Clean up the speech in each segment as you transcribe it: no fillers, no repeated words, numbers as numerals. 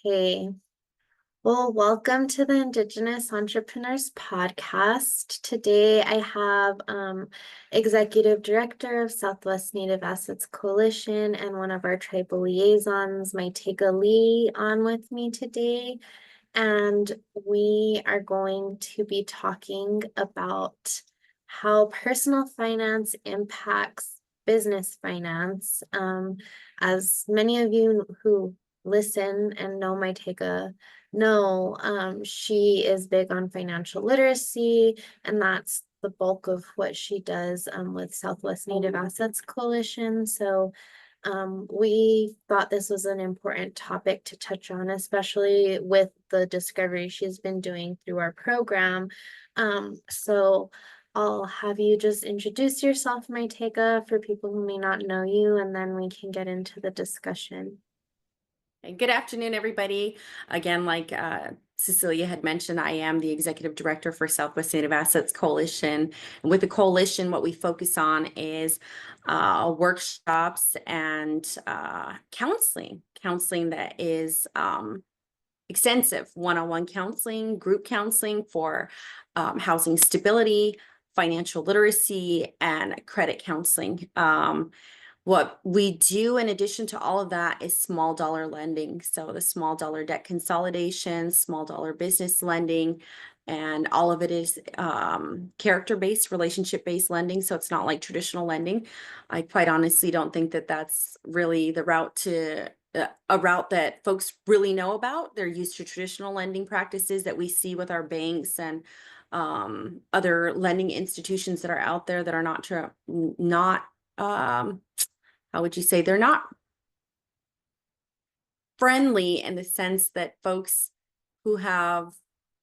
Okay. Well, welcome to the Indigenous Entrepreneurs Podcast. Today I have Executive Director of Southwest Native Assets Coalition and one of our tribal liaisons, Mytegia Lee, on with me today. And we are going to be talking about how personal finance impacts business finance. As many of you who listen and know Mytegia know, she is big on financial literacy, and that's the bulk of what she does with Southwest Native Assets Coalition. So we thought this was an important topic to touch on, especially with the discovery she's been doing through our program. So I'll have you just introduce yourself, Mytegia, for people who may not know you, and then we can get into the discussion. Good afternoon, everybody. Again, like Cecilia had mentioned, I am the Executive Director for Southwest Native Assets Coalition. And with the coalition, what we focus on is workshops and counseling that is extensive, one-on-one counseling, group counseling for housing stability, financial literacy, and credit counseling. What we do in addition to all of that is small dollar lending. So the small dollar debt consolidation, small dollar business lending, and all of it is character-based, relationship-based lending. So it's not like traditional lending. I quite honestly don't think that that's really the route to a route that folks really know about. They're used to traditional lending practices that we see with our banks and other lending institutions that are out there that are not how would you say, they're not friendly in the sense that folks who have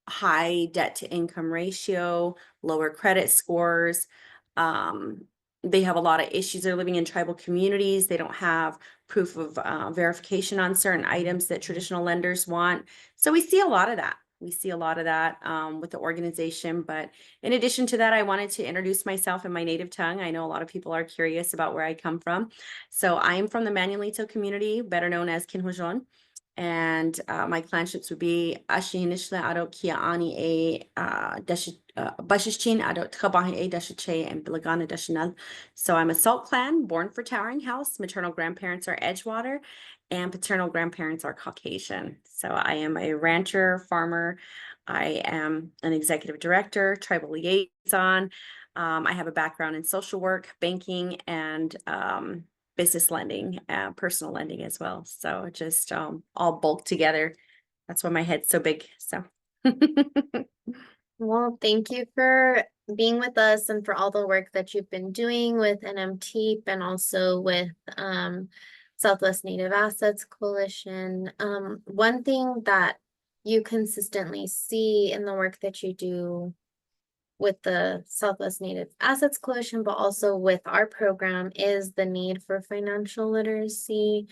high debt to income ratio, lower credit scores, they have a lot of issues. They're living in tribal communities. They don't have proof of verification on certain items that traditional lenders want. So we see a lot of that. With the organization. But in addition to that, I wanted to introduce myself in my native tongue. I know a lot of people are curious about where I come from. So I am from the Manuelito community, better known as Kinhujon. And my clanships would be Ashinishle Ado Kia Ani A Bashichin Ado Tkabahi A Dashiche and Bilagana Dashinal. So I'm a Salt clan born for Towering House. Maternal grandparents are Edgewater and paternal grandparents are Caucasian. So I am a rancher, farmer. I am an executive director, tribal liaison. I have a background in social work, banking, and business lending, personal lending as well. So just all bulked together. That's why my head's so big. So. Well, thank you for being with us and for all the work that you've been doing with NMTEEP and also with Southwest Native Assets Coalition. One thing that you consistently see in the work that you do with the Southwest Native Assets Coalition, but also with our program, is the need for financial literacy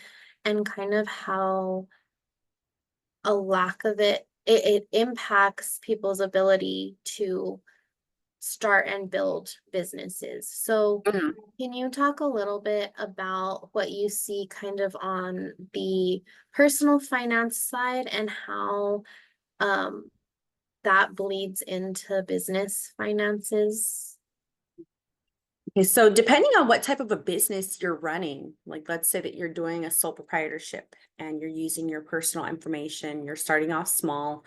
and kind of how a lack of it impacts people's ability to start and build businesses. So can you talk a little bit about what you see kind of on the personal finance side and how that bleeds into business finances? Okay, so depending on what type of a business you're running, like let's say that you're doing a sole proprietorship and you're using your personal information, you're starting off small,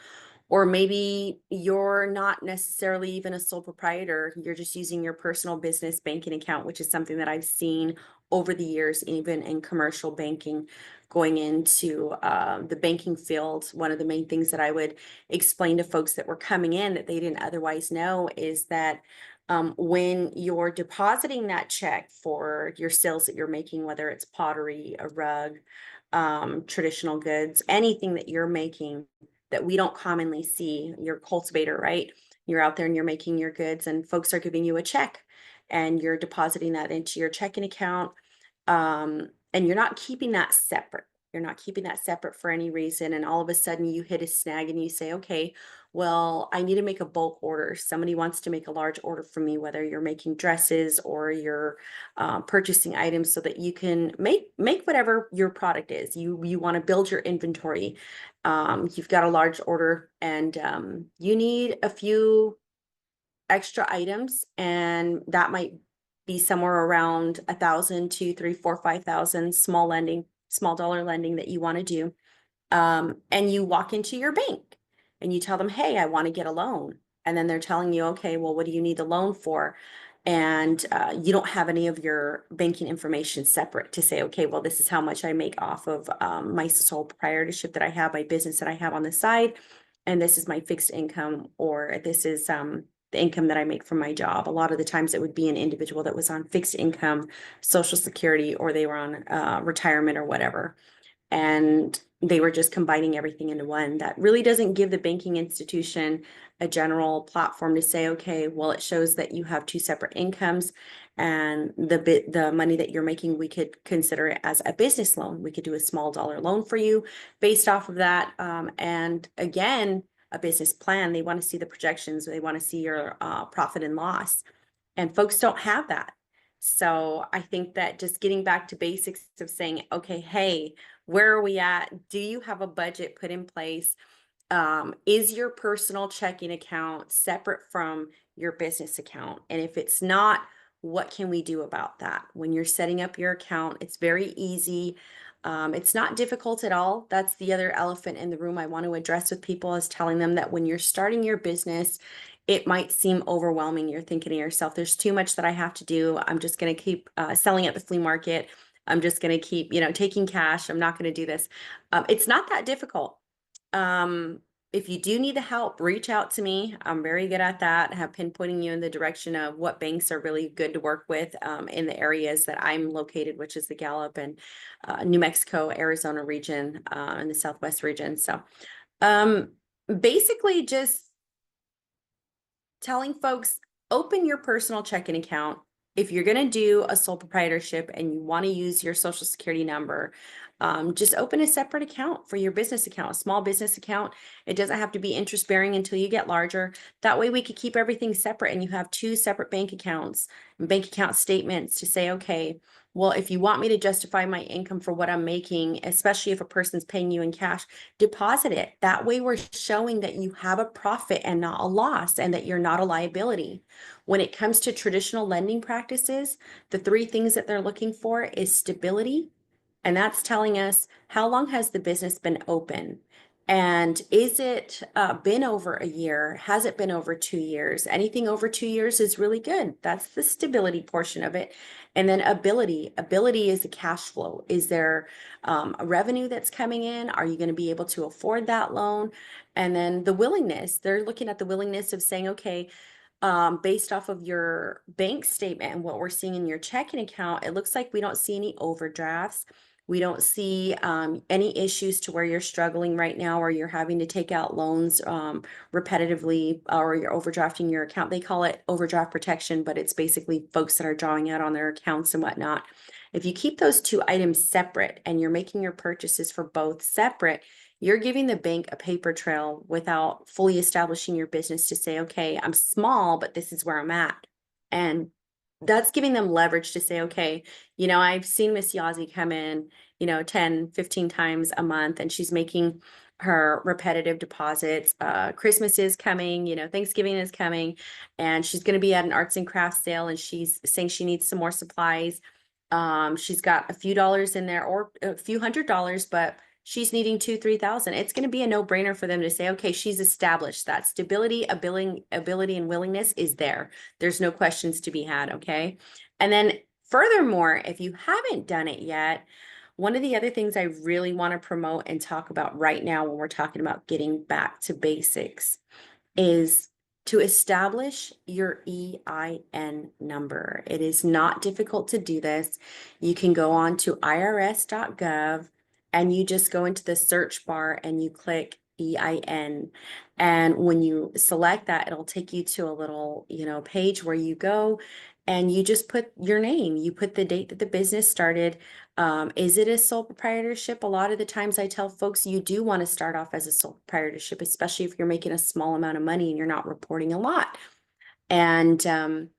or maybe you're not necessarily even a sole proprietor, you're just using your personal business banking account, which is something that I've seen over the years, even in commercial banking, going into the banking field. One of the main things that I would explain to folks that were coming in that they didn't otherwise know is that when you're depositing that check for your sales that you're making, whether it's pottery, a rug, traditional goods, anything that you're making that we don't commonly see, you're a cultivator, right? You're out there and you're making your goods and folks are giving you a check and you're depositing that into your checking account. And you're not keeping that separate. You're not keeping that separate for any reason. And all of a sudden you hit a snag and you say, okay, well, I need to make a bulk order. Somebody wants to make a large order from me, whether you're making dresses or you're purchasing items so that you can make whatever your product is. You want to build your inventory. You've got a large order and you need a few extra items, and that might be somewhere around 1,000, 2, 3, 4, 5,000, small dollar lending that you want to do. And you walk into your bank and you tell them, hey, I want to get a loan. And then they're telling you, okay, well, what do you need the loan for? And you don't have any of your banking information separate to say, okay, well, this is how much I make off of my sole proprietorship that I have, my business that I have on the side. And this is my fixed income, or this is the income that I make from my job. A lot of the times it would be an individual that was on fixed income, Social Security, or they were on retirement or whatever. And they were just combining everything into one. That really doesn't give the banking institution a general platform to say, okay, well, it shows that you have two separate incomes, and the money that you're making, we could consider it as a business loan. We could do a small dollar loan for you based off of that. And again, a business plan, they want to see the projections, they want to see your profit and loss. And folks don't have that. So I think that just getting back to basics of saying, okay, hey, where are we at? Do you have a budget put in place? Is your personal checking account separate from your business account? And if it's not, what can we do about that? When you're setting up your account, it's very easy. It's not difficult at all. That's the other elephant in the room I want to address with people, is telling them that when you're starting your business, it might seem overwhelming. You're thinking to yourself, there's too much that I have to do. I'm just going to keep selling at the flea market. I'm just going to keep, taking cash. I'm not going to do this. It's not that difficult. If you do need the help, reach out to me. I'm very good at that. I have pinpointing you in the direction of what banks are really good to work with in the areas that I'm located, which is the Gallup and New Mexico, Arizona region, and the Southwest region. So basically just telling folks, open your personal checking account. If you're going to do a sole proprietorship and you want to use your social security number, just open a separate account for your business account, a small business account. It doesn't have to be interest bearing until you get larger. That way we could keep everything separate, and you have two separate bank accounts and bank account statements to say, okay, well, if you want me to justify my income for what I'm making, especially if a person's paying you in cash, deposit it. That way we're showing that you have a profit and not a loss, and that you're not a liability. When it comes to traditional lending practices, the three things that they're looking for is stability. And that's telling us, how long has the business been open? And is it been over a year? Has it been over 2 years? Anything over 2 years is really good. That's the stability portion of it. And then ability. Ability is the cash flow. Is there a revenue that's coming in? Are you going to be able to afford that loan? And then the willingness. They're looking at the willingness of saying, okay, based off of your bank statement and what we're seeing in your checking account, it looks like we don't see any overdrafts. We don't see any issues to where you're struggling right now, or you're having to take out loans repetitively, or you're overdrafting your account. They call it overdraft protection, but it's basically folks that are drawing out on their accounts and whatnot. If you keep those two items separate and you're making your purchases for both separate, you're giving the bank a paper trail without fully establishing your business to say, okay, I'm small, but this is where I'm at. And that's giving them leverage to say, okay, I've seen Miss Yazzie come in, 10, 15 times a month, and she's making her repetitive deposits. Christmas is coming, Thanksgiving is coming, and she's going to be at an arts and crafts sale, and she's saying she needs some more supplies. She's got a few dollars in there, or a few $100s, but she's needing 2, 3,000. It's going to be a no-brainer for them to say, okay, she's established that stability, ability, and willingness is there. There's no questions to be had. Okay. And then furthermore, if you haven't done it yet, one of the other things I really want to promote and talk about right now when we're talking about getting back to basics is to establish your EIN number. It is not difficult to do this. You can go on to irs.gov and you just go into the search bar and you click EIN. And when you select that, it'll take you to a little, page where you go and you just put your name, you put the date that the business started, Is it a sole proprietorship? A lot of the times I tell folks you do want to start off as a sole proprietorship, especially if you're making a small amount of money and you're not reporting a lot. And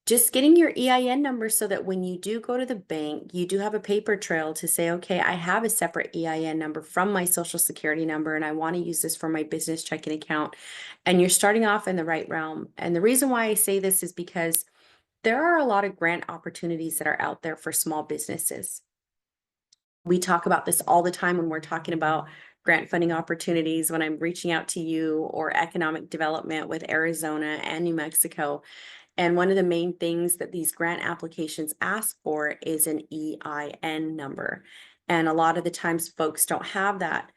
just getting your EIN number so that when you do go to the bank, you do have a paper trail to say, okay, I have a separate EIN number from my social security number, and I want to use this for my business checking account. And you're starting off in the right realm. And the reason why I say this is because there are a lot of grant opportunities that are out there for small businesses. We talk about this all the time when we're talking about grant funding opportunities, when I'm reaching out to you, or economic development with Arizona and New Mexico. And one of the main things that these grant applications ask for is an EIN number. And a lot of the times folks don't have that,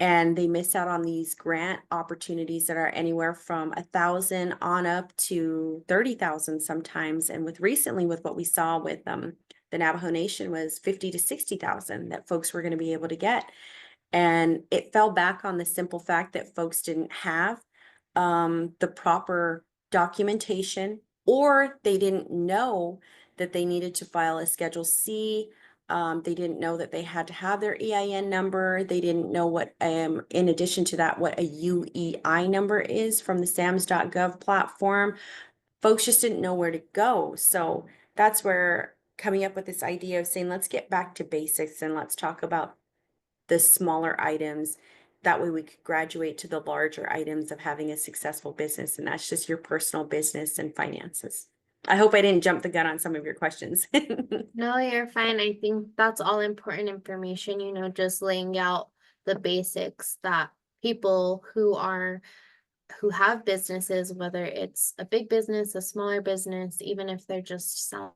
and they miss out on these grant opportunities that are anywhere from 1,000 on up to 30,000 sometimes. And with recently, with what we saw with the Navajo Nation, was 50 to 60,000 that folks were going to be able to get. And it fell back on the simple fact that folks didn't have the proper documentation, or they didn't know that they needed to file a Schedule C. They didn't know that they had to have their EIN number. They didn't know what, in addition to that, what a UEI number is from the SAMS.gov platform. Folks just didn't know where to go. So that's where coming up with this idea of saying, let's get back to basics and let's talk about the smaller items. That way we could graduate to the larger items of having a successful business. And that's just your personal business and finances. I hope I didn't jump the gun on some of your questions. No, you're fine. I think that's all important information, just laying out the basics that people who have businesses, whether it's a big business, a smaller business, even if they're just selling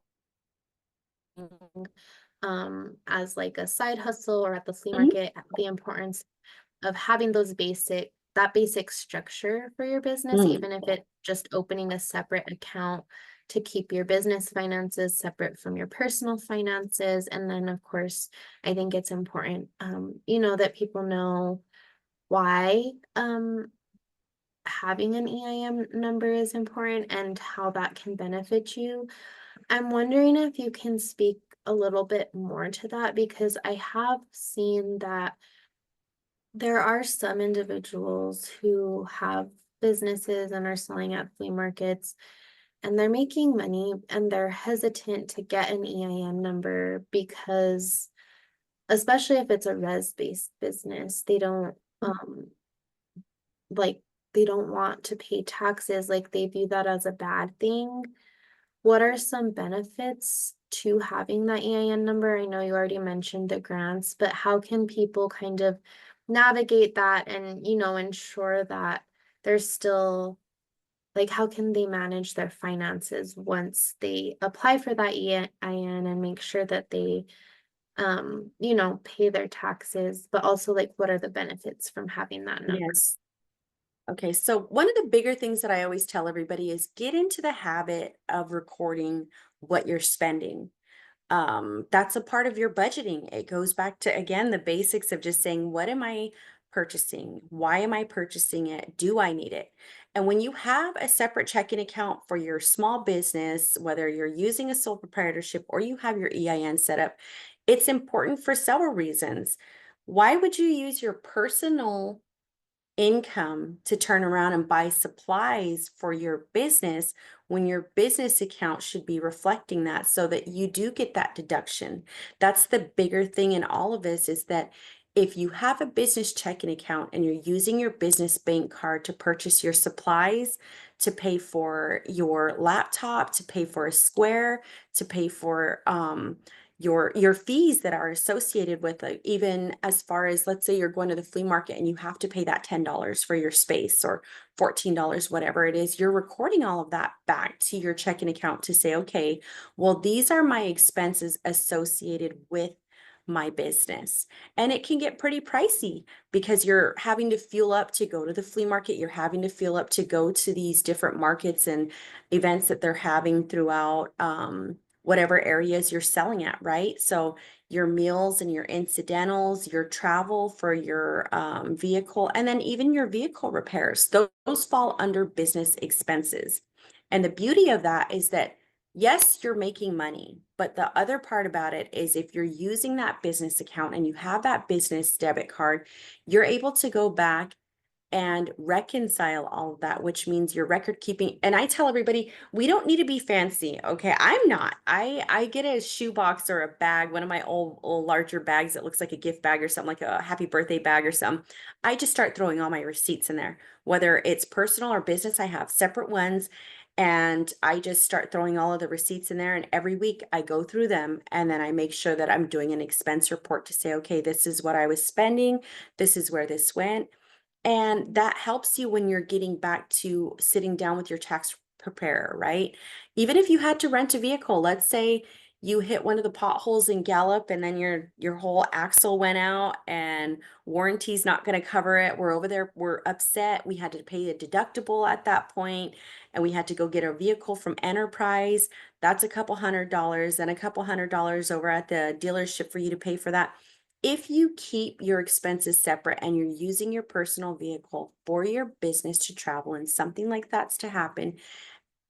as like a side hustle or at the flea Mhm. market, the importance of having that basic structure for your business, Mm. even if it's just opening a separate account to keep your business finances separate from your personal finances. And then of course, I think it's important, that people know why having an EIN number is important and how that can benefit you. I'm wondering if you can speak a little bit more to that, because I have seen that there are some individuals who have businesses and are selling at flea markets, and they're making money and they're hesitant to get an EIN number because, especially if it's a res-based business, they don't like they don't want to pay taxes, like they view that as a bad thing. What are some benefits to having that EIN number? I know you already mentioned the grants, but how can people kind of navigate that and, ensure that there's still, like, how can they manage their finances once they apply for that EIN and make sure that they, pay their taxes, but also like, what are the benefits from having that number? Yes. Okay, so one of the bigger things that I always tell everybody is get into the habit of recording what you're spending. That's a part of your budgeting. It goes back to, again, the basics of just saying, what am I purchasing? Why am I purchasing it? Do I need it? And when you have a separate checking account for your small business, whether you're using a sole proprietorship or you have your EIN set up, it's important for several reasons. Why would you use your personal income to turn around and buy supplies for your business when your business account should be reflecting that, so that you do get that deduction? That's the bigger thing in all of this, is that if you have a business checking account and you're using your business bank card to purchase your supplies, to pay for your laptop, to pay for a square, to pay for your fees that are associated with it, even as far as, let's say you're going to the flea market and you have to pay that $10 for your space, or $14, whatever it is, you're recording all of that back to your checking account to say, okay, well, these are my expenses associated with my business. And it can get pretty pricey because you're having to fuel up to go to the flea market, you're having to fuel up to go to these different markets and events that they're having throughout whatever areas you're selling at, right? So your meals and your incidentals, your travel for your vehicle, and then even your vehicle repairs, those fall under business expenses. And the beauty of that is that yes, you're making money, but the other part about it is if you're using that business account and you have that business debit card, you're able to go back and reconcile all of that, which means your record keeping. And I tell everybody, we don't need to be fancy. Okay. I'm not. I get a shoebox or a bag, one of my old larger bags that looks like a gift bag or something, like a happy birthday bag or something. I just start throwing all my receipts in there, whether it's personal or business. I have separate ones. And I just start throwing all of the receipts in there. And every week I go through them and then I make sure that I'm doing an expense report to say, okay, this is what I was spending. This is where this went. And that helps you when you're getting back to sitting down with your tax preparer, right? Even if you had to rent a vehicle, let's say you hit one of the potholes in Gallup and then your whole axle went out and warranty's not going to cover it. We're over there, we're upset. We had to pay a deductible at that point and we had to go get a vehicle from Enterprise. That's a couple $100 and a couple $100 over at the dealership for you to pay for that. If you keep your expenses separate and you're using your personal vehicle for your business to travel and something like that's to happen,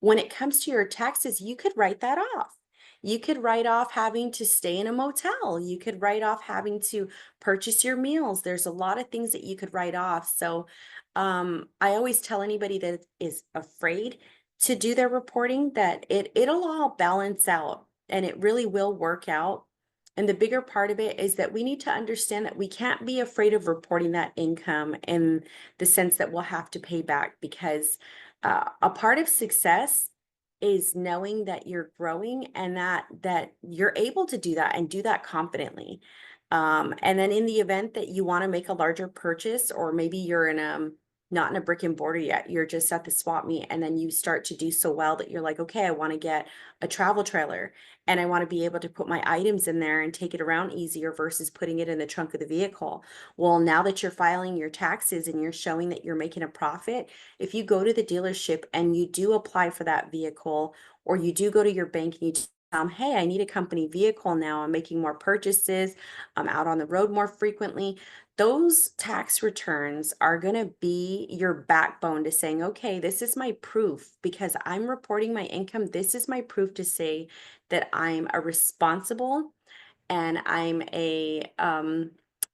when it comes to your taxes, you could write that off. You could write off having to stay in a motel. You could write off having to purchase your meals. There's a lot of things that you could write off. So I always tell anybody that is afraid to do their reporting that it'll all balance out and it really will work out. And the bigger part of it is that we need to understand that we can't be afraid of reporting that income in the sense that we'll have to pay back because a part of success is knowing that you're growing and that you're able to do that and do that confidently. And then in the event that you want to make a larger purchase, or maybe you're in not in a brick and mortar yet, you're just at the swap meet, and then you start to do so well that you're like, okay, I want to get a travel trailer and I want to be able to put my items in there and take it around easier versus putting it in the trunk of the vehicle. Well, now that you're filing your taxes and you're showing that you're making a profit, if you go to the dealership and you do apply for that vehicle, or you do go to your bank and you tell them, hey, I need a company vehicle now, I'm making more purchases, I'm out on the road more frequently, those tax returns are going to be your backbone to saying, okay, this is my proof because I'm reporting my income. This is my proof to say that I'm a responsible and I'm a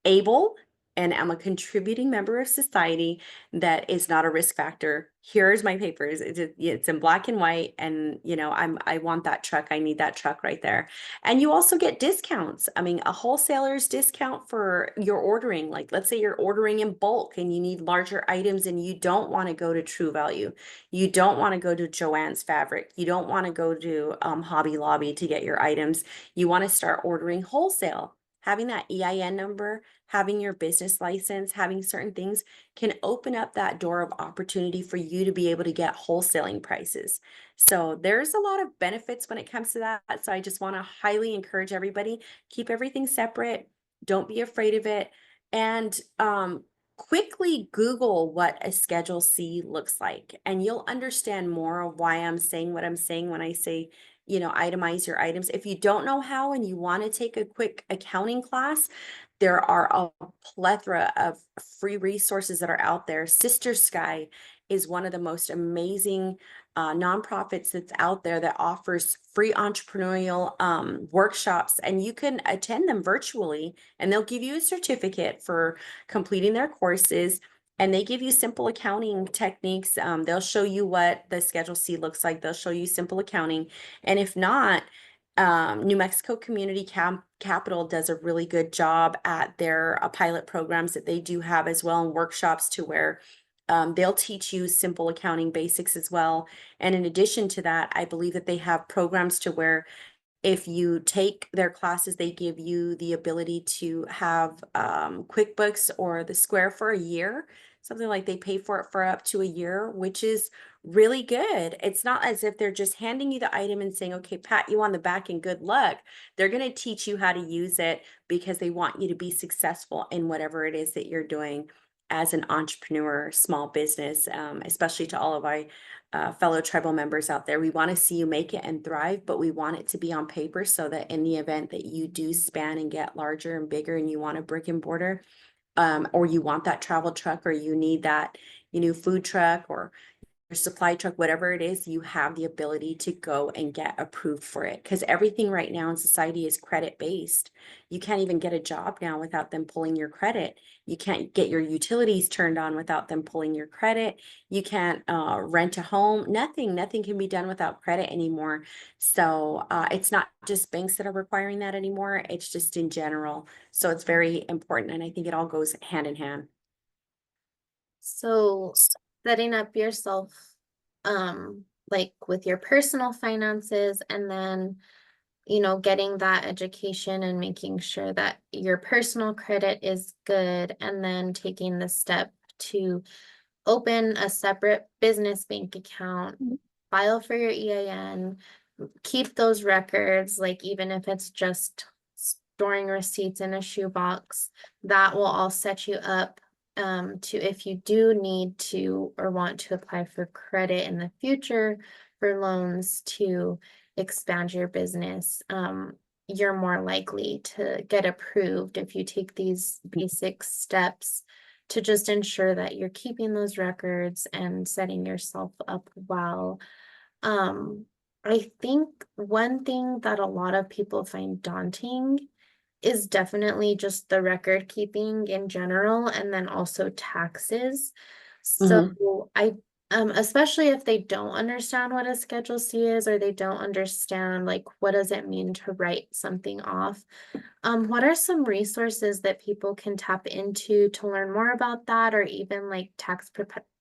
able and I'm a contributing member of society that is not a risk factor. Here's my papers. It's in black and white, and I want that truck. I need that truck right there. And you also get discounts. I mean, a wholesaler's discount for your ordering. Like, let's say you're ordering in bulk and you need larger items, and you don't want to go to True Value. You don't want to go to Joann's Fabric. You don't want to go to Hobby Lobby to get your items. You want to start ordering wholesale. Having that EIN number, having your business license, having certain things can open up that door of opportunity for you to be able to get wholesaling prices. So there's a lot of benefits when it comes to that. So I just want to highly encourage everybody, keep everything separate. Don't be afraid of it. And quickly Google what a Schedule C looks like, and you'll understand more of why I'm saying what I'm saying when I say, itemize your items. If you don't know how and you want to take a quick accounting class, there are a plethora of free resources that are out there. Sister Sky is one of the most amazing nonprofits that's out there that offers free entrepreneurial workshops, and you can attend them virtually, and they'll give you a certificate for completing their courses. And they give you simple accounting techniques. They'll show you what the Schedule C looks like. They'll show you simple accounting. And if not, New Mexico Community Capital does a really good job at their pilot programs that they do have as well, and workshops to where they'll teach you simple accounting basics as well. And in addition to that, I believe that they have programs to where if you take their classes, they give you the ability to have QuickBooks or the Square for a year, something like they pay for it for up to a year, which is really good. It's not as if they're just handing you the item and saying, okay, pat you on the back and good luck. They're going to teach you how to use it because they want you to be successful in whatever it is that you're doing as an entrepreneur, small business, especially to all of our fellow tribal members out there. We want to see you make it and thrive, but we want it to be on paper so that in the event that you do span and get larger and bigger and you want a brick and mortar, or you want that travel truck, or you need that, food truck, or supply truck, whatever it is, you have the ability to go and get approved for it. Because everything right now in society is credit based. You can't even get a job now without them pulling your credit. You can't get your utilities turned on without them pulling your credit. You can't rent a home. Nothing can be done without credit anymore. So it's not just banks that are requiring that anymore. It's just in general. So it's very important. And I think it all goes hand in hand. So setting up yourself, like with your personal finances, and then, getting that education and making sure that your personal credit is good, and then taking the step to open a separate business bank account, file for your EIN, keep those records, like even if it's just storing receipts in a shoebox, that will all set you up to, if you do need to or want to apply for credit in the future for loans to expand your business, you're more likely to get approved if you take these basic steps to just ensure that you're keeping those records and setting yourself up well. I think one thing that a lot of people find daunting is definitely just the record keeping in general, and then also taxes. Mhm. So especially if they don't understand what a Schedule C is, or they don't understand like what does it mean to write something off. What are some resources that people can tap into to learn more about that, or even like tax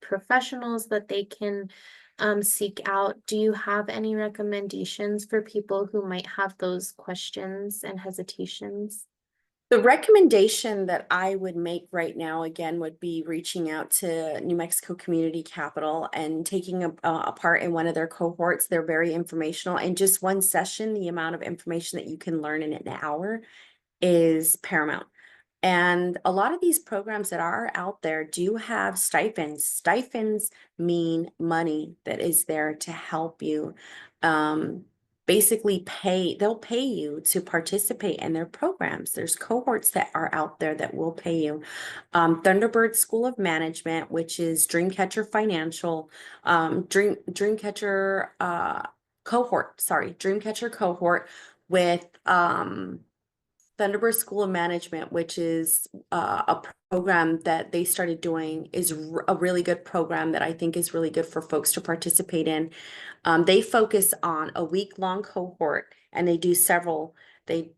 professionals that they can seek out? Do you have any recommendations for people who might have those questions and hesitations? The recommendation that I would make right now, again, would be reaching out to New Mexico Community Capital and taking a part in one of their cohorts. They're very informational. And just one session, the amount of information that you can learn in an hour is paramount. And a lot of these programs that are out there do have stipends. Stipends mean money that is there to help you. Um, Basically they'll pay you to participate in their programs. There's cohorts that are out there that will pay you. Thunderbird School of Management, which is Dreamcatcher Financial, Dreamcatcher Dreamcatcher cohort with Thunderbird School of Management, which is a program that they started doing, is a really good program that I think is really good for folks to participate in. They focus on a week-long cohort, and they do several. They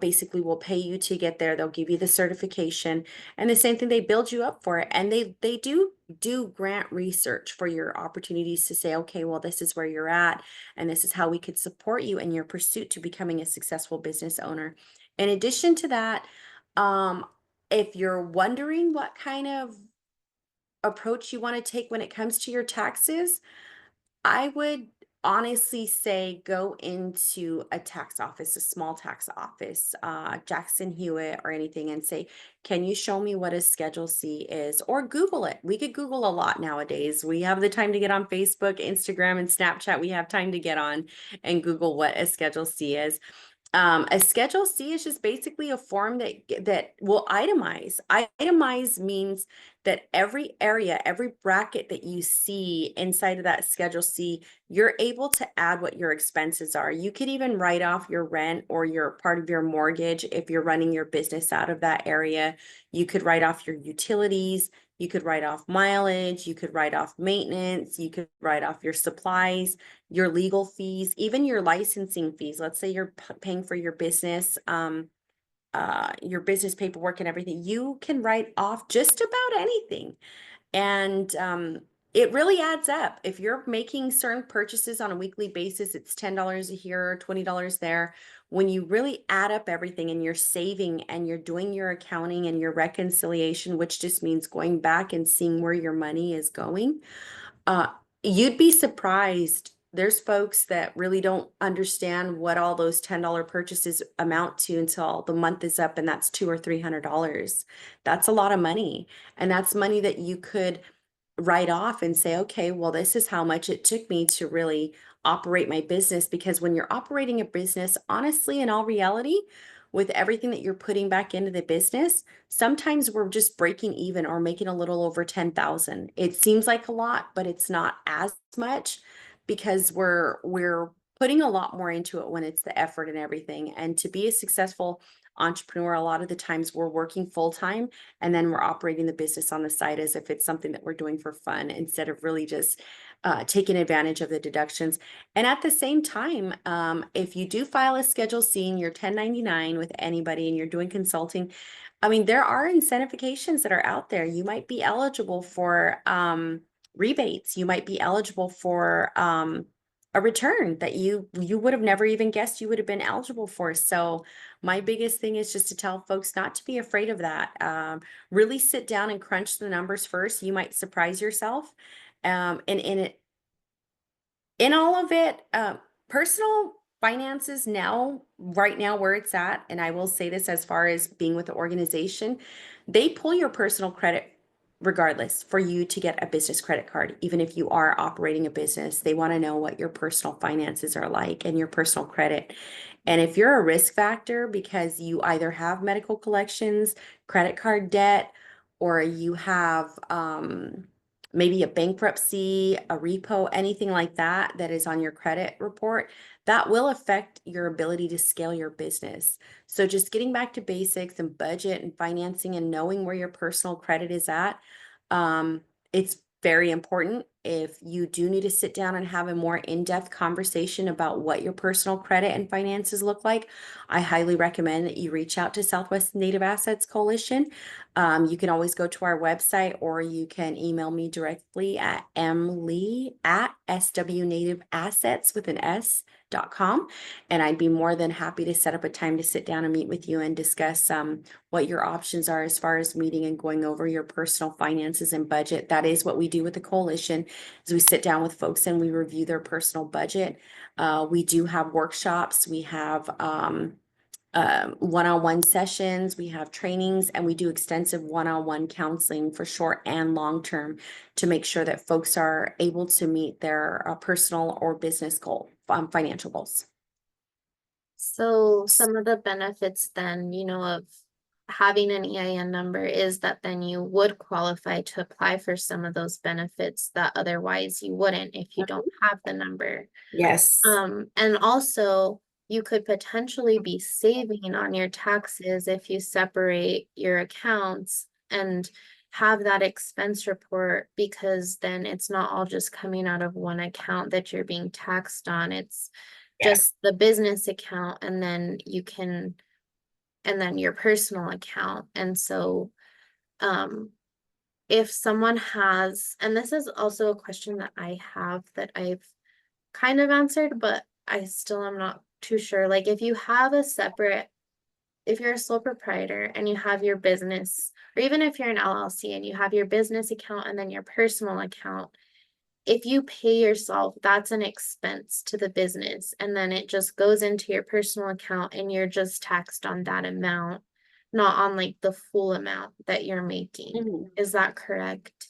basically will pay you to get there. They'll give you the certification, and the same thing, they build you up for it. And they do grant research for your opportunities to say, okay, well, this is where you're at, and this is how we could support you in your pursuit to becoming a successful business owner. In addition to that, um, if you're wondering what kind of approach you want to take when it comes to your taxes, I would honestly say go into a tax office, a small tax office, Jackson Hewitt or anything, and say, can you show me what a Schedule C is? Or Google it. We could Google a lot nowadays. We have the time to get on Facebook, Instagram, and Snapchat. We have time to get on and Google what a Schedule C is. A Schedule C is just basically a form that will itemize. Itemize means that every area, every bracket that you see inside of that Schedule C, you're able to add what your expenses are. You could even write off your rent or your part of your mortgage if you're running your business out of that area. You could write off your utilities. You could write off mileage. You could write off maintenance. You could write off your supplies, your legal fees, even your licensing fees. Let's say you're paying for your business paperwork and everything. You can write off just about anything. And it really adds up. If you're making certain purchases on a weekly basis, it's $10 here, $20 there. When you really add up everything and you're saving and you're doing your accounting and your reconciliation, which just means going back and seeing where your money is going, uh, you'd be surprised. There's folks that really don't understand what all those $10 purchases amount to until the month is up, and that's $200 or $300. That's a lot of money. And that's money that you could write off and say, okay, well, this is how much it took me to really operate my business. Because when you're operating a business, honestly, in all reality, with everything that you're putting back into the business, sometimes we're just breaking even or making a little over 10,000. It seems like a lot, but it's not as much because we're putting a lot more into it when it's the effort and everything. And to be a successful entrepreneur, a lot of the times we're working full time and then we're operating the business on the side as if it's something that we're doing for fun instead of really just taking advantage of the deductions. And at the same time, if you do file a Schedule C and you're 1099 with anybody and you're doing consulting, I mean, there are incentivizations that are out there. You might be eligible for rebates. You might be eligible for a return that you would have never even guessed you would have been eligible for. So my biggest thing is just to tell folks not to be afraid of that. Really sit down and crunch the numbers first. You might surprise yourself. And in all of it, personal finances now, right now, where it's at, and I will say this as far as being with the organization, they pull your personal credit regardless for you to get a business credit card. Even if you are operating a business, they want to know what your personal finances are like and your personal credit. And if you're a risk factor because you either have medical collections, credit card debt, or you have maybe a bankruptcy, a repo, anything like that that is on your credit report, that will affect your ability to scale your business. So just getting back to basics and budget and financing and knowing where your personal credit is at, it's very important. If you do need to sit down and have a more in-depth conversation about what your personal credit and finances look like, I highly recommend that you reach out to Southwest Native Assets Coalition. You can always go to our website or you can email me directly at mlee@swnativeassets with an S.com. And I'd be more than happy to set up a time to sit down and meet with you and discuss what your options are as far as meeting and going over your personal finances and budget. That is what we do with the coalition, is we sit down with folks and we review their personal budget. We do have workshops. We have one-on-one sessions, we have trainings, and we do extensive one-on-one counseling for short and long term to make sure that folks are able to meet their personal or business goal, financial goals. So some of the benefits then, of having an EIN number is that then you would qualify to apply for some of those benefits that otherwise you wouldn't if you don't have the number. Yes. And also you could potentially be saving on your taxes if you separate your accounts and have that expense report, because then it's not all just coming out of one account that you're being taxed on. It's Yes. just the business account and then your personal account. And so if someone has, and this is also a question that I have that I've kind of answered, but I still am not too sure. Like if you have if you're a sole proprietor and you have your business, or even if you're an LLC and you have your business account and then your personal account, if you pay yourself, that's an expense to the business. And then it just goes into your personal account and you're just taxed on that amount, not on like the full amount that you're making. Mhm. Is that correct?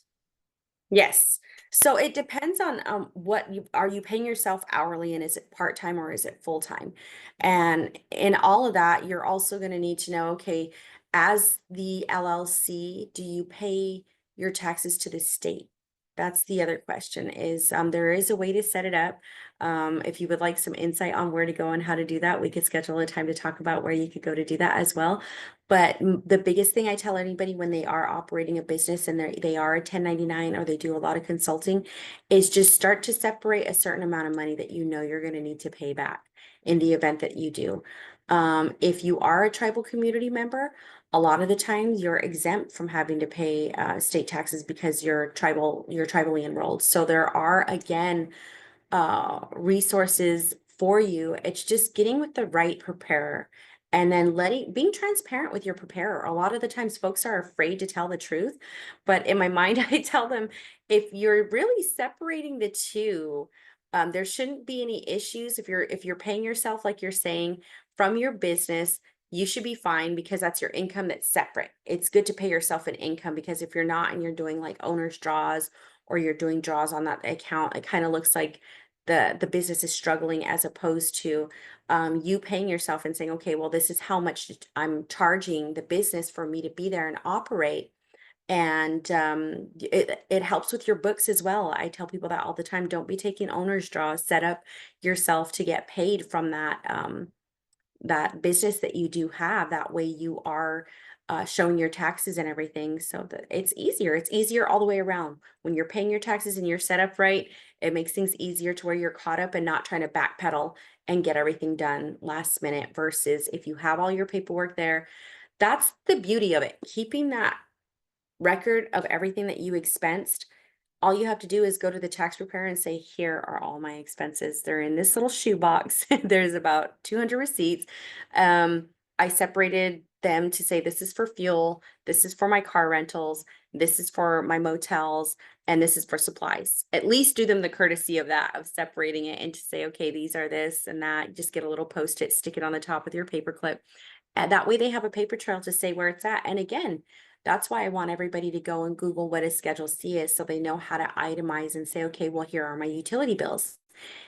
Yes. So it depends on what you are you paying yourself hourly, and is it part-time or is it full-time? And in all of that, you're also going to need to know, okay, as the LLC, do you pay your taxes to the state? That's the other question is there is a way to set it up. If you would like some insight on where to go and how to do that, we could schedule a time to talk about where you could go to do that as well. But the biggest thing I tell anybody when they are operating a business and they are a 1099 or they do a lot of consulting is just start to separate a certain amount of money that you know you're going to need to pay back in the event that you do. If you are a tribal community member, a lot of the time you're exempt from having to pay state taxes because you're tribally enrolled. So there are again resources for you. It's just getting with the right preparer and then being transparent with your preparer. A lot of the times folks are afraid to tell the truth, but in my mind, I tell them if you're really separating the two, there shouldn't be any issues. If you're paying yourself, like you're saying, from your business, you should be fine because that's your income that's separate. It's good to pay yourself an income because if you're not and you're doing like owner's draws or you're doing draws on that account, it kind of looks like the business is struggling, as opposed to you paying yourself and saying, okay, well, this is how much I'm charging the business for me to be there and operate. And it helps with your books as well. I tell people that all the time. Don't be taking owner's draws. Set up yourself to get paid from that business that you do have. That way you are showing your taxes and everything, so that it's easier. It's easier all the way around. When you're paying your taxes and you're set up right, it makes things easier to where you're caught up and not trying to backpedal and get everything done last minute, versus if you have all your paperwork there. That's the beauty of it. Keeping that record of everything that you expensed, all you have to do is go to the tax preparer and say, here are all my expenses. They're in this little shoebox. There's about 200 receipts. I separated them to say, this is for fuel, this is for my car rentals, this is for my motels, and this is for supplies. At least do them the courtesy of that, of separating it, and to say, okay, these are this and that. Just get a little post-it, stick it on the top with your paper clip. And that way they have a paper trail to say where it's at. And again, that's why I want everybody to go and Google what a Schedule C is, so they know how to itemize and say, okay, well, here are my utility bills.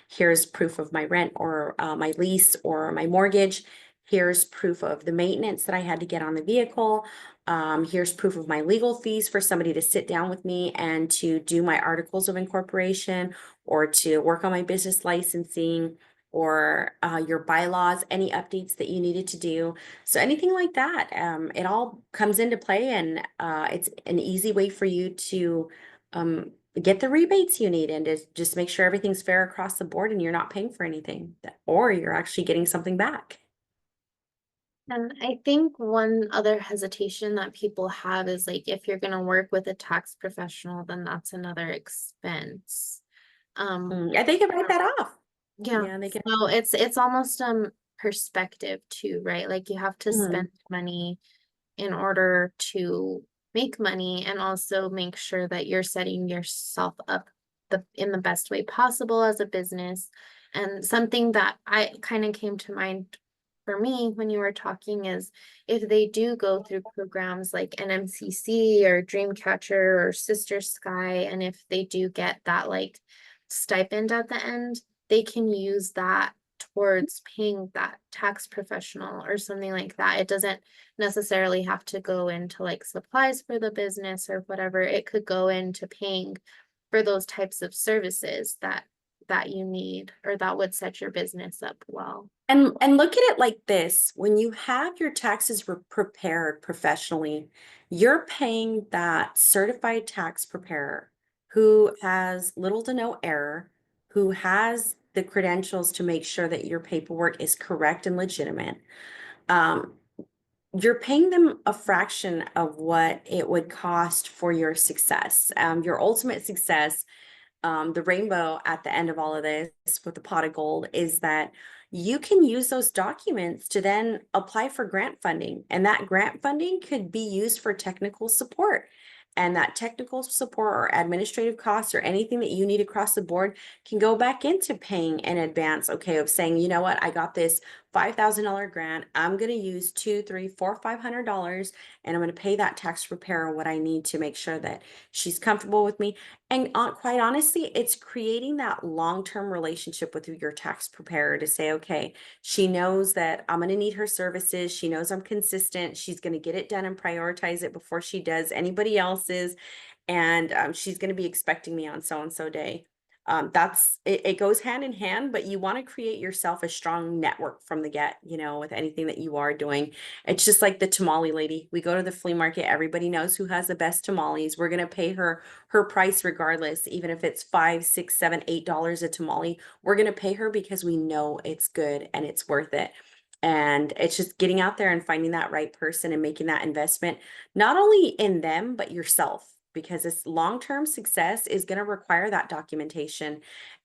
Here's proof of my rent, or my lease, or my mortgage. Here's proof of the maintenance that I had to get on the vehicle. Here's proof of my legal fees for somebody to sit down with me and to do my articles of incorporation, or to work on my business licensing, or your bylaws, any updates that you needed to do. So anything like that, it all comes into play, and it's an easy way for you to get the rebates you need, and to just make sure everything's fair across the board and you're not paying for anything, or you're actually getting something back. And I think one other hesitation that people have is like, if you're gonna work with a tax professional, then that's another expense. Yeah, they can write that off. Yeah, Yeah, they can. so it's almost perspective too, right? Like you have to Mhm. spend money in order to make money, and also make sure that you're setting yourself up in the best way possible as a business. And something that I kind of came to mind for me when you were talking is, if they do go through programs like NMCC or Dreamcatcher or Sister Sky, and if they do get that like stipend at the end, they can use that towards paying that tax professional or something like that. It doesn't necessarily have to go into like supplies for the business or whatever. It could go into paying for those types of services that you need, or that would set your business up well. And look at it like this: when you have your taxes prepared professionally, you're paying that certified tax preparer who has little to no error, who has the credentials to make sure that your paperwork is correct and legitimate. Um, you're paying them a fraction of what it would cost for your success, your ultimate success. The rainbow at the end of all of this, with the pot of gold, is that you can use those documents to then apply for grant funding. And that grant funding could be used for technical support. And that technical support or administrative costs, or anything that you need across the board, can go back into paying in advance. Okay, of saying, you know what, I got this $5,000 grant. I'm going to use $200, $300, $400, $500, and I'm going to pay that tax preparer what I need to make sure that she's comfortable with me. And quite honestly, it's creating that long-term relationship with your tax preparer, to say, okay, she knows that I'm going to need her services. She knows I'm consistent. She's going to get it done and prioritize it before she does anybody else's. And she's going to be expecting me on so-and-so day. That's it, it goes hand in hand, but you want to create yourself a strong network from the get, with anything that you are doing. It's just like the tamale lady. We go to the flea market, everybody knows who has the best tamales. We're going to pay her price regardless, even if it's $5, $6, $7, $8 a tamale. We're going to pay her because we know it's good and it's worth it. And it's just getting out there and finding that right person and making that investment, not only in them, but yourself, because this long-term success is going to require that documentation.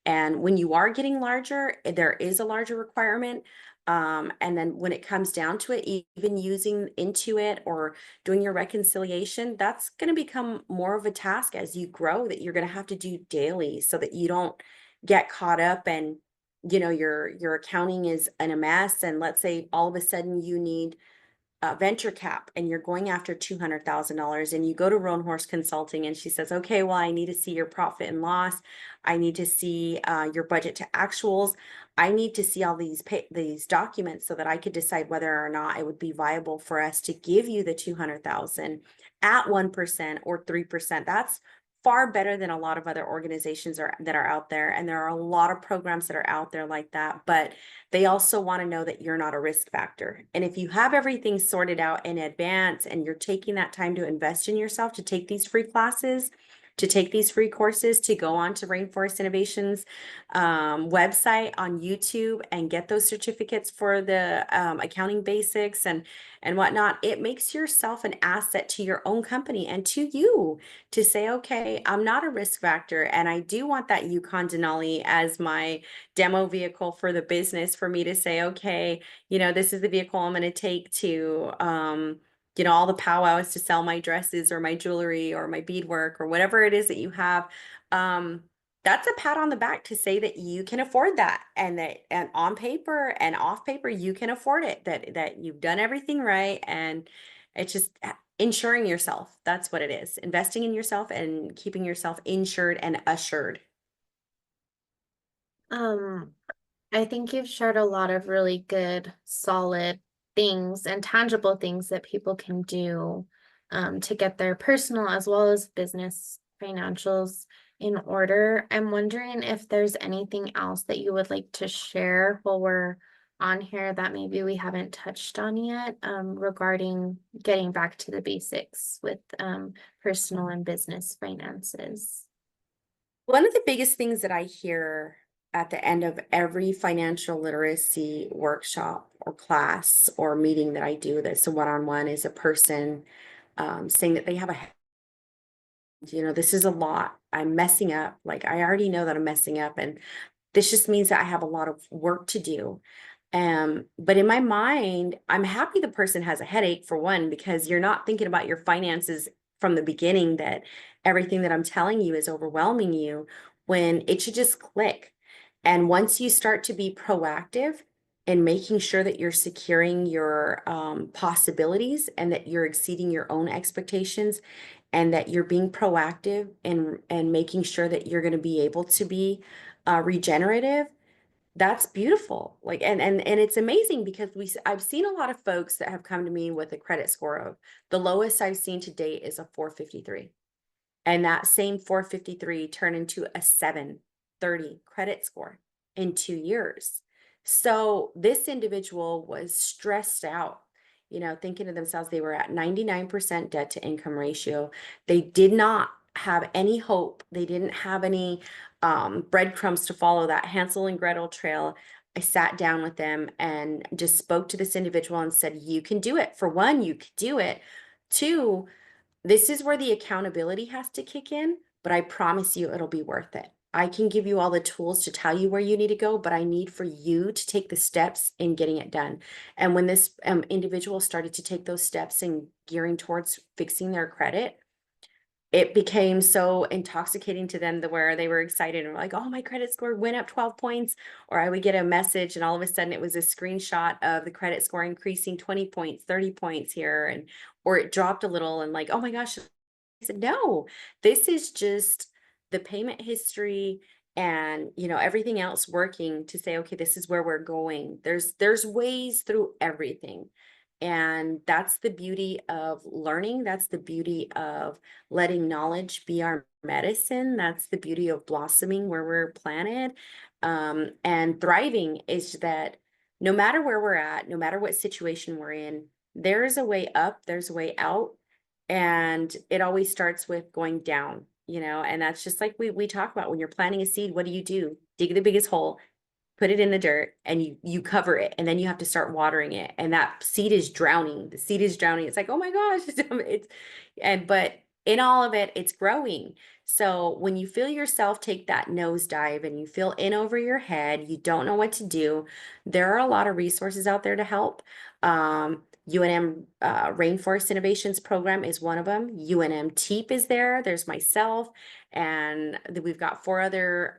And when you are getting larger, there is a larger requirement. And then when it comes down to it, even using Intuit or doing your reconciliation, that's going to become more of a task as you grow, that you're going to have to do daily, so that you don't get caught up and your accounting is in a mess. And let's say all of a sudden you need venture cap and you're going after $200,000 and you go to Roan Horse Consulting and she says, okay, well, I need to see your profit and loss. I need to see your budget to actuals. I need to see all these documents so that I could decide whether or not it would be viable for us to give you the 200,000 at 1% or 3%. That's far better than a lot of other organizations that are out there. And there are a lot of programs that are out there like that, but they also want to know that you're not a risk factor. And if you have everything sorted out in advance and you're taking that time to invest in yourself, to take these free classes, to take these free courses, to go on to Rainforest Innovations website on YouTube and get those certificates for the accounting basics and whatnot, it makes yourself an asset to your own company and to you to say, okay, I'm not a risk factor, and I do want that Yukon Denali as my demo vehicle for the business, for me to say, okay, this is the vehicle I'm going to take to all the powwows to sell my dresses or my jewelry or my beadwork or whatever it is that you have. That's a pat on the back to say that you can afford that, and that and on paper and off paper you can afford it, that you've done everything right. And it's just insuring yourself. That's what it is. Investing in yourself and keeping yourself insured and assured. Um, I think you've shared a lot of really good, solid things and tangible things that people can do to get their personal as well as business financials in order. I'm wondering if there's anything else that you would like to share while we're on here that maybe we haven't touched on yet regarding getting back to the basics with personal and business finances. One of the biggest things that I hear at the end of every financial literacy workshop or class or meeting that I do that's a one-on-one is a person saying that they have this is a lot. I'm messing up. Like, I already know that I'm messing up, and this just means that I have a lot of work to do. But in my mind, I'm happy the person has a headache, for one, because you're not thinking about your finances from the beginning, that everything that I'm telling you is overwhelming you, when it should just click. And once you start to be proactive in making sure that you're securing your possibilities and that you're exceeding your own expectations, and that you're being proactive and making sure that you're going to be able to be regenerative, that's beautiful. Like, and it's amazing because I've seen a lot of folks that have come to me with a credit score of, the lowest I've seen to date is a 453. And that same 453 turned into a 730 credit score in 2 years. So this individual was stressed out, thinking to themselves, they were at 99% debt to income ratio. They did not have any hope. They didn't have any breadcrumbs to follow that Hansel and Gretel trail. I sat down with them and just spoke to this individual and said, you can do it. For one, you could do it. Two, this is where the accountability has to kick in, but I promise you it'll be worth it. I can give you all the tools to tell you where you need to go, but I need for you to take the steps in getting it done. And when this individual started to take those steps in gearing towards fixing their credit, it became so intoxicating to them, where they were excited and were like, oh, my credit score went up 12 points. Or I would get a message and all of a sudden it was a screenshot of the credit score increasing 20 points, 30 points here, or it dropped a little, and like, oh my gosh. I said, no, this is just the payment history and everything else working to say, okay, this is where we're going. There's ways through everything. And that's the beauty of learning. That's the beauty of letting knowledge be our medicine. That's the beauty of blossoming where we're planted. And thriving is that no matter where we're at, no matter what situation we're in, there is a way up, there's a way out. And it always starts with going down, and that's just like we talk about when you're planting a seed. What do? Dig the biggest hole, put it in the dirt, and you cover it, and then you have to start watering it, and that seed is drowning. The seed is drowning. It's like, oh my gosh, but in all of it, it's growing. So when you feel yourself take that nosedive and you feel in over your head, you don't know what to do, there are a lot of resources out there to help. UNM Rainforest Innovations Program is one of them. UNM TEEP is there. There's myself, and we've got 4 other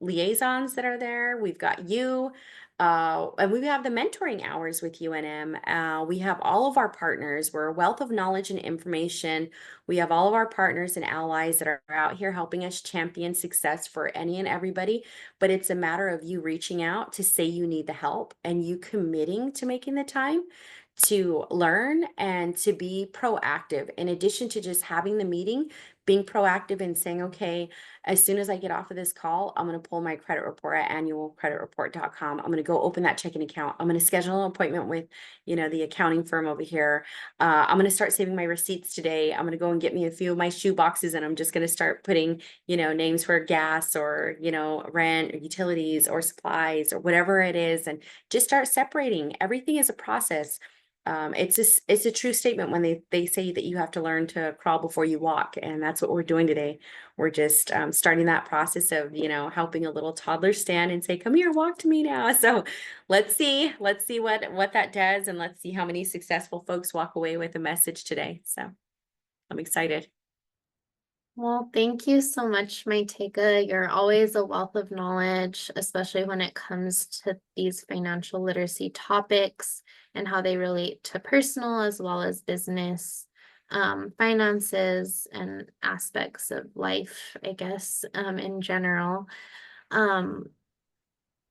liaisons that are there. We've got you. And we have the mentoring hours with UNM. We have all of our partners. We're a wealth of knowledge and information. We have all of our partners and allies that are out here helping us champion success for any and everybody. But it's a matter of you reaching out to say you need the help and you committing to making the time to learn and to be proactive. In addition to just having the meeting, being proactive and saying, okay, as soon as I get off of this call, I'm going to pull my credit report at annualcreditreport.com. I'm going to go open that checking account. I'm going to schedule an appointment with, the accounting firm over here. I'm going to start saving my receipts today. I'm going to go and get me a few of my shoe boxes, and I'm just going to start putting, names for gas or, rent or utilities or supplies or whatever it is, and just start separating. Everything is a process. It's a true statement when they say that you have to learn to crawl before you walk, and that's what we're doing today. We're just starting that process of helping a little toddler stand and say, "Come here, walk to me now." So let's see what that does, and let's see how many successful folks walk away with a message today. So I'm excited. Well, thank you so much, Mytegia. You're always a wealth of knowledge, especially when it comes to these financial literacy topics and how they relate to personal as well as business, finances, and aspects of life, I guess, in general. Um,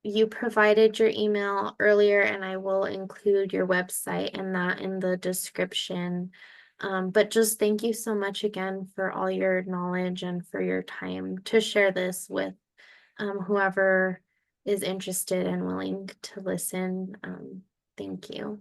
you provided your email earlier, and I will include your website and that in the description. But just thank you so much again for all your knowledge and for your time to share this with whoever is interested and willing to listen. Thank you.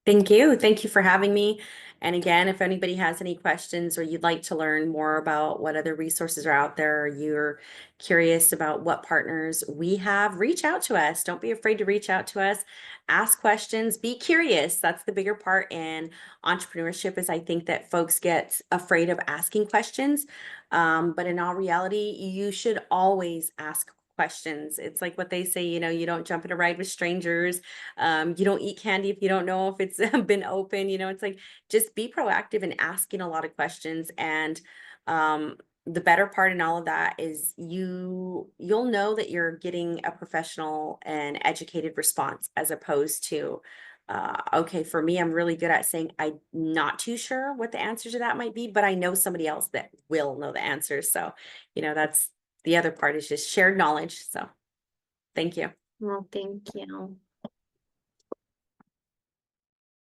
Thank you. Thank you for having me. And again, if anybody has any questions or you'd like to learn more about what other resources are out there, or you're curious about what partners we have, reach out to us. Don't be afraid to reach out to us. Ask questions. Be curious. That's the bigger part in entrepreneurship, is I think that folks get afraid of asking questions. But in all reality, you should always ask questions. It's like what they say, you don't jump in a ride with strangers. You don't eat candy if you don't know if it's been open. It's like, just be proactive in asking a lot of questions. And the better part in all of that is you'll know that you're getting a professional and educated response, as opposed to okay, for me, I'm really good at saying I'm not too sure what the answer to that might be, but I know somebody else that will know the answers. So that's the other part, is just shared knowledge. So thank you. Well, thank you.